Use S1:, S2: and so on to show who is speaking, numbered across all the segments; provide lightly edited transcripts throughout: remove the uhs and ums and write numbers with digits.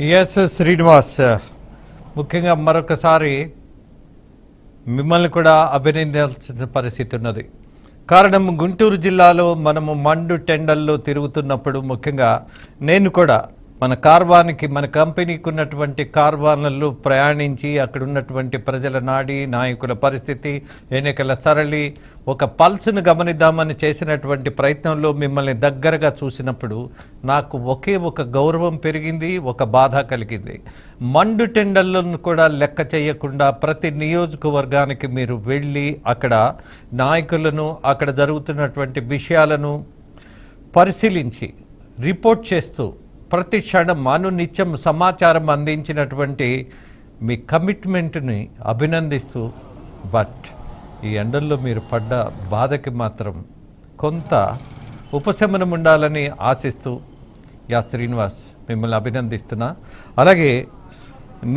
S1: Yes Srinivas, ముఖ్యంగా మరొకసారి మిమ్మల్ని కూడా అభినందించాల్సిన పరిస్థితి ఉన్నది. కారణం గుంటూరు జిల్లాలో మనము మండు టెండల్లో తిరుగుతున్నప్పుడు ముఖ్యంగా నేను కూడా మన కార్వాన్కి మన కంపెనీకి ఉన్నటువంటి కార్వాన్లలో ప్రయాణించి అక్కడ ఉన్నటువంటి ప్రజల నాడి నాయకుల పరిస్థితి ఎన్నికల సరళి ఒక పల్స్ను గమనిద్దామని చేసినటువంటి ప్రయత్నంలో మిమ్మల్ని దగ్గరగా చూసినప్పుడు నాకు ఒకే ఒక గౌరవం పెరిగింది, ఒక బాధ కలిగింది. మండు టెండర్లను కూడా లెక్క చేయకుండా ప్రతి నియోజకవర్గానికి మీరు వెళ్ళి అక్కడ నాయకులను అక్కడ జరుగుతున్నటువంటి విషయాలను పరిశీలించి రిపోర్ట్ చేస్తూ ప్రతి క్షణం అనునిత్యం సమాచారం అందించినటువంటి మీ కమిట్మెంట్ని అభినందిస్తూ, బట్ ఈ ఎండల్లో మీరు పడ్డ బాధకి మాత్రం కొంత ఉపశమనం ఉండాలని ఆశిస్తూ శ్రీనివాస్ మిమ్మల్ని అభినందిస్తున్నా. అలాగే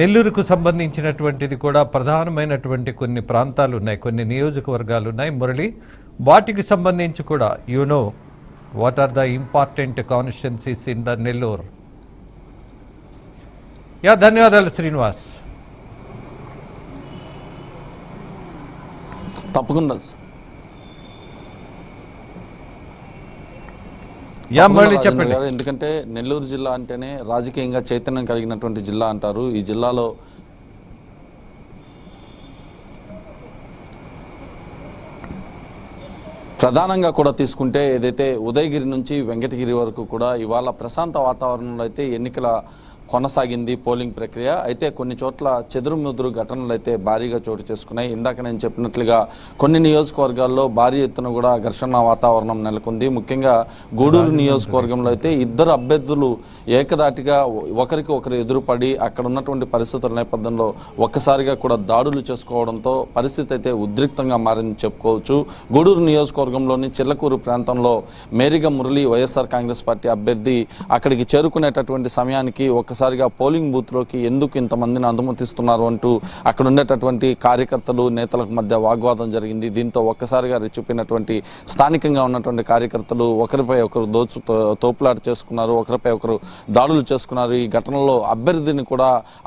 S1: నెల్లూరుకు సంబంధించినటువంటిది కూడా ప్రధానమైనటువంటి కొన్ని ప్రాంతాలు ఉన్నాయి, కొన్ని నియోజకవర్గాలు ఉన్నాయి మురళి. వాటికి సంబంధించి కూడా what are the important constituencies in the Nellore? ధన్యవాదాలు శ్రీనివాస్.
S2: తప్పకుండా చెప్పండి. ఎందుకంటే నెల్లూరు జిల్లా అంటేనే రాజకీయంగా చైతన్యం కలిగినటువంటి జిల్లా అంటారు. ఈ జిల్లాలో ప్రధానంగా కూడా తీసుకుంటే ఏదైతే ఉదయగిరి నుంచి వెంకటగిరి వరకు కూడా ఇవాళ ప్రశాంత వాతావరణంలో అయితే ఎన్నికల కొనసాగింది పోలింగ్ ప్రక్రియ. అయితే కొన్ని చోట్ల చెదురుముదురు ఘటనలు అయితే భారీగా చోటు చేసుకున్నాయి. ఇందాక నేను చెప్పినట్లుగా కొన్ని నియోజకవర్గాల్లో భారీ ఎత్తున కూడా ఘర్షణ వాతావరణం నెలకొంది. ముఖ్యంగా గూడూరు నియోజకవర్గంలో అయితే ఇద్దరు అభ్యర్థులు ఏకదాటిగా ఒకరికి ఒకరు ఎదురుపడి అక్కడ ఉన్నటువంటి పరిస్థితుల నేపథ్యంలో ఒక్కసారిగా కూడా దాడులు చేసుకోవడంతో పరిస్థితి అయితే ఉద్రిక్తంగా మారింది చెప్పుకోవచ్చు. గూడూరు నియోజకవర్గంలోని చిల్లకూరు ప్రాంతంలో మేరిగ మురళి వైఎస్ఆర్ కాంగ్రెస్ పార్టీ అభ్యర్థి అక్కడికి చేరుకునేటటువంటి సమయానికి ఒక్కసారిగా పోలింగ్ బూత్లోకి ఎందుకు ఇంతమందిని అనుమతిస్తున్నారు అంటూ అక్కడ ఉండేటటువంటి కార్యకర్తలు నేతలకు మధ్య వాగ్వాదం జరిగింది. దీంతో ఒక్కసారిగా రెచ్చిపోయినటువంటి స్థానికంగా ఉన్నటువంటి కార్యకర్తలు ఒకరిపై ఒకరు తోపులాట చేసుకున్నారు, ఒకరిపై ఒకరు దాడులు చేసుకున్నారు. ఈ ఘటనలో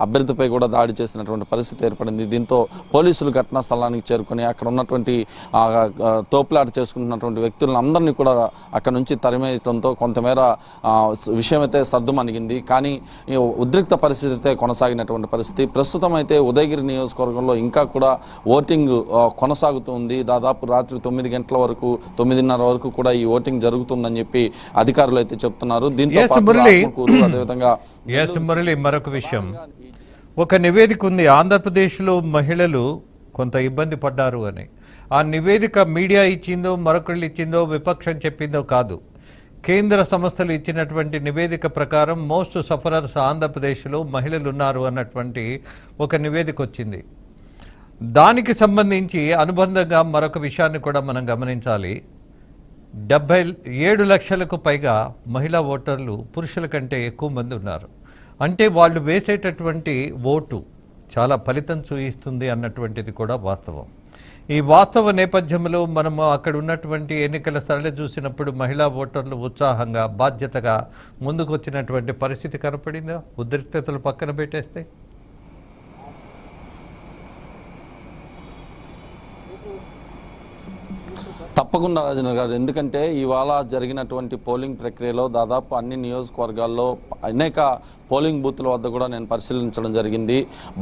S2: అభ్యర్థిపై కూడా దాడి చేసినటువంటి పరిస్థితి ఏర్పడింది. దీంతో పోలీసులు ఘటనా స్థలానికి చేరుకుని అక్కడ ఉన్నటువంటి తోపులాట చేసుకుంటున్నటువంటి వ్యక్తులను అందరినీ కూడా అక్కడ నుంచి తరిమేయడంతో కొంతమేర విషయం అయితే సర్దుమణిగింది. కానీ ఉద్రిక్త పరిస్థితి అయితే కొనసాగినటువంటి పరిస్థితి. ప్రస్తుతం అయితే ఉదయగిరి నియోజకవర్గంలో ఇంకా కూడా ఓటింగ్ కొనసాగుతుంది. దాదాపు రాత్రి 9 గంటల వరకు 9:30 వరకు కూడా ఈ ఓటింగ్ జరుగుతుందని చెప్పి అధికారులు అయితే చెప్తున్నారు. దీంతో అదేవిధంగా
S1: మరొక విషయం, ఒక నివేదిక ఉంది ఆంధ్రప్రదేశ్లో మహిళలు కొంత ఇబ్బంది పడ్డారు అని. ఆ నివేదిక మీడియా ఇచ్చిందో మరొకళ్ళు ఇచ్చిందో విపక్షం చెప్పిందో కాదు, కేంద్ర సంస్థలు ఇచ్చినటువంటి నివేదిక ప్రకారం మోస్ట్ సఫరర్స్ ఆంధ్రప్రదేశ్లో మహిళలు ఉన్నారు అన్నటువంటి ఒక నివేదిక వచ్చింది. దానికి సంబంధించి అనుబంధంగా మరొక విషయాన్ని కూడా మనం గమనించాలి. 77 లక్షలకు పైగా మహిళా ఓటర్లు పురుషుల కంటే ఎక్కువ మంది ఉన్నారు. అంటే వాళ్ళు వేసేటటువంటి ఓటు చాలా ఫలితం చూయిస్తుంది అన్నటువంటిది కూడా వాస్తవం. ఈ వాస్తవ నేపథ్యంలో మనము అక్కడ ఉన్నటువంటి ఎన్నికల సరళి చూసినప్పుడు మహిళా ఓటర్లు ఉత్సాహంగా బాధ్యతగా ముందుకు వచ్చినటువంటి పరిస్థితి కనపడిందా? ఉద్రిక్తతలు పక్కన పెట్టేస్తే
S2: తప్పకుండా రాజేంద్ర గారు, ఎందుకంటే ఇవాళ జరిగినటువంటి పోలింగ్ ప్రక్రియలో దాదాపు అన్ని నియోజకవర్గాల్లో అనేక పోలింగ్ బూత్ల వద్ద కూడా నేను పరిశీలించడం జరిగింది.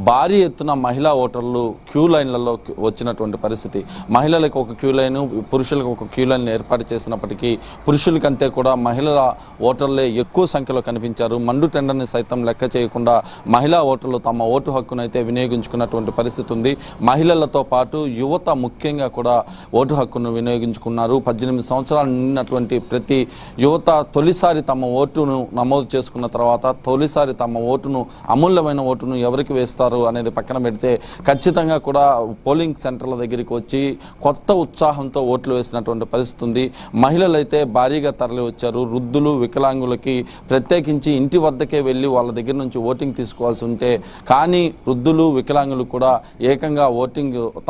S2: భారీ ఎత్తున మహిళా ఓటర్లు క్యూ లైన్లలో వచ్చినటువంటి పరిస్థితి. మహిళలకు ఒక క్యూ లైన్, పురుషులకు ఒక క్యూ లైన్ ఏర్పాటు చేసినప్పటికీ పురుషులకంటే కూడా మహిళల ఓటర్లే ఎక్కువ సంఖ్యలో కనిపించారు. మండు టెండర్ని సైతం లెక్క చేయకుండా మహిళా ఓటర్లు తమ ఓటు హక్కును అయితే వినియోగించుకున్నటువంటి పరిస్థితి ఉంది. మహిళలతో పాటు యువత ముఖ్యంగా కూడా ఓటు హక్కును వినియోగించుకున్నారు. 18 సంవత్సరాలు నిండినటువంటి ప్రతి యువత తొలిసారి తమ ఓటును నమోదు చేసుకున్న తర్వాత తొలిసారి తమ ఓటును, అమూల్యమైన ఓటును ఎవరికి వేస్తారు అనేది పక్కన పెడితే ఖచ్చితంగా కూడా పోలింగ్ సెంటర్ల దగ్గరికి వచ్చి కొత్త ఉత్సాహంతో ఓట్లు వేసినటువంటి పరిస్థితి ఉంది. మహిళలు అయితే భారీగా తరలి వచ్చారు. వృద్ధులు, వికలాంగులకి ప్రత్యేకించి ఇంటి వద్దకే వెళ్ళి వాళ్ళ దగ్గర నుంచి ఓటింగ్ తీసుకోవాల్సి ఉంటే కానీ వృద్ధులు, వికలాంగులు కూడా ఏకంగా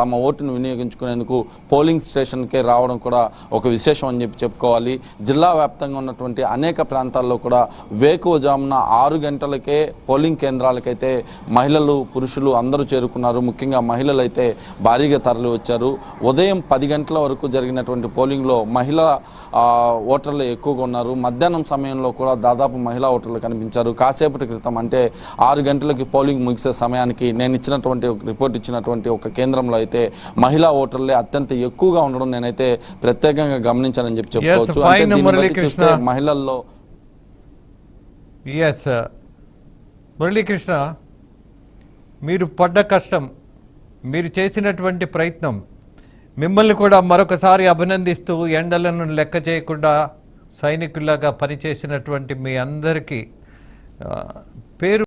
S2: తమ ఓటును వినియోగించుకునేందుకు పోలింగ్ స్టేషన్కే రావడం ఉండడం కూడా ఒక విశేషం అని చెప్పుకోవాలి. జిల్లా వ్యాప్తంగా ఉన్నటువంటి అనేక ప్రాంతాల్లో కూడా వేకువజామున 6 గంటలకే పోలింగ్ కేంద్రాలకైతే మహిళలు పురుషులు అందరూ చేరుకున్నారు. ముఖ్యంగా మహిళలు అయితే భారీగా తరలి వచ్చారు. ఉదయం 10 గంటల వరకు జరిగినటువంటి పోలింగ్లో మహిళా ఓటర్లు ఎక్కువగా ఉన్నారు. మధ్యాహ్నం సమయంలో కూడా దాదాపు మహిళా ఓటర్లు కనిపించారు. కాసేపటి క్రితం అంటే 6 గంటలకి పోలింగ్ ముగిసే సమయానికి నేను ఇచ్చినటువంటి రిపోర్ట్ ఇచ్చినటువంటి ఒక కేంద్రంలో అయితే మహిళా ఓటర్లే అత్యంత ఎక్కువగా ఉండడం నేనైతే ప్రత్యేకంగా గమనించానని చెప్పుకోవచ్చు. అంటే దీన్ని బట్టి చూస్తే మహిళల్లో
S1: మురళీకృష్ణ, మీరు పడ్డ కష్టం, మీరు చేసినటువంటి ప్రయత్నం, మిమ్మల్ని కూడా మరొకసారి అభినందిస్తూ ఎండలను లెక్క చేయకుండా సైనికుల్లాగా పనిచేసినటువంటి మీ అందరికీ పేరు